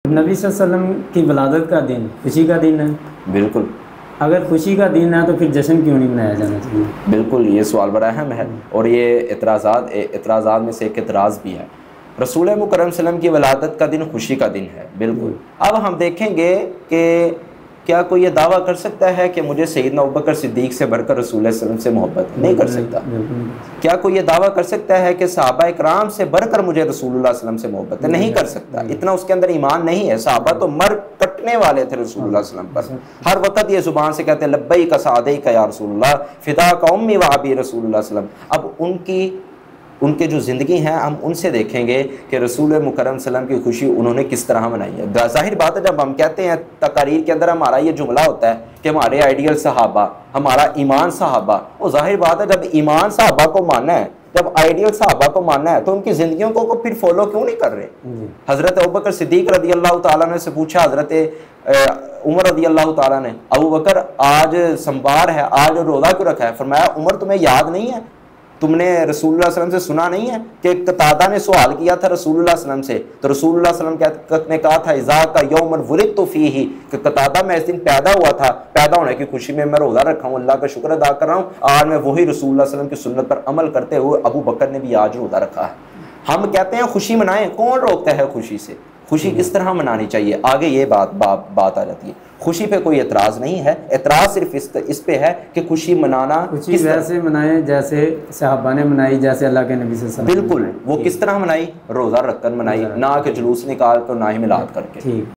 नबी सल्लल्लाहु अलैहि वसल्लम की वलादत का दिन खुशी का दिन है। बिल्कुल। अगर खुशी का दिन है तो फिर जश्न क्यों नहीं मनाया जाना चाहिए? बिल्कुल, ये सवाल बड़ा अहम है और ये एतराज़ात में से एक एतराज़ भी है। रसूल मुकर्रम सल्लल्लाहु अलैहि वसल्लम की वलादत का दिन खुशी का दिन है, बिल्कुल। अब हम देखेंगे कि क्या कोई ये दावा कर सकता है कि मुझे सैयदना अबू बकर सिद्दीक़ से बढ़कर रसूल सल्लल्लाहु अलैहि वसल्लम से मोहब्बत है? नहीं कर सकता। क्या कोई ये दावा कर सकता है कि सहाबा इकराम से बढ़कर मुझे रसूलुल्लाह सल्लल्लाहु अलैहि वसल्लम से मोहब्बत है? नहीं कर सकता। इतना उसके अंदर ईमान नहीं है। सहाबा तो मर कटने वाले थे रसूलुल्लाह सल्लल्लाहु अलैहि वसल्लम पर। हर वक्त ये जुबान से कहते हैं लब्बैक सादैक या रसूलुल्लाह फिदाक उम्मी व अबी रसूलुल्लाह सल्लल्लाहु अलैहि वसल्लम। अब उनके जो ज़िंदगी हैं हम उनसे देखेंगे कि रसूल मुकर्रम सल्लल्लाहु अलैहि वसल्लम की खुशी उन्होंने किस तरह मनाई है। जाहिर बात है, जब हम कहते हैं तकारीर के अंदर हमारा ये जुमला होता है कि हमारे आइडियल सहाबा, हमारा ईमान सहाबा, वो जाहिर बात है जब ईमान सहाबा को मानना है, जब आइडियल सहाबा को मानना है तो उनकी ज़िंदगियों को फिर फॉलो क्यों नहीं कर रहे? हज़रत अबू बकर सिद्दीक़ रज़ी अल्लाह तआला अन्हु से पूछा हज़रत उमर रज़ी अल्लाह तआला ने, अबू बकर आज सोमवार है, आज रोज़ा क्यों रखा है? फरमाया उमर तुम्हें याद नहीं है, तुमने रसूलुल्लाह सल्लल्लाहु अलैहि वसल्लम से सुना नहीं है कि कतादा ने सवाल किया था रसूलुल्लाह सल्लल्लाहु अलैहि वसल्लम से, तो रसूलुल्लाह सल्लल्लाहु अलैहि वसल्लम ने कहा था इज़ा का यौमन वुलिदतु फीही, कि कतादा मैं इस दिन पैदा हुआ था, पैदा होने की खुशी में मैं रोज़ा रखा हूँ, अल्लाह का शुक्र अदा कर रहा हूँ। आज मैं वही रसूलुल्लाह सल्लल्लाहु अलैहि वसल्लम की सुन्नत पर अमल करते हुए अबू बकर ने भी आज रोज़ा रखा है। हम कहते हैं खुशी मनाएं, कौन रोकता है खुशी से? खुशी किस तरह मनानी चाहिए, आगे ये बात आ जाती है। खुशी पे कोई एतराज़ नहीं है, एतराज़ सिर्फ इस पे है कि खुशी मनाना खुशी वैसे मनाएं जैसे सहाबा ने मनाई, जैसे अल्लाह के नबी सल्लल्लाहु अलैहि वसल्लम। बिल्कुल, वो किस तरह मनाई? रोज़ा रखकर मनाई, ना कि जुलूस निकाल कर, ना ही मिलाद करके।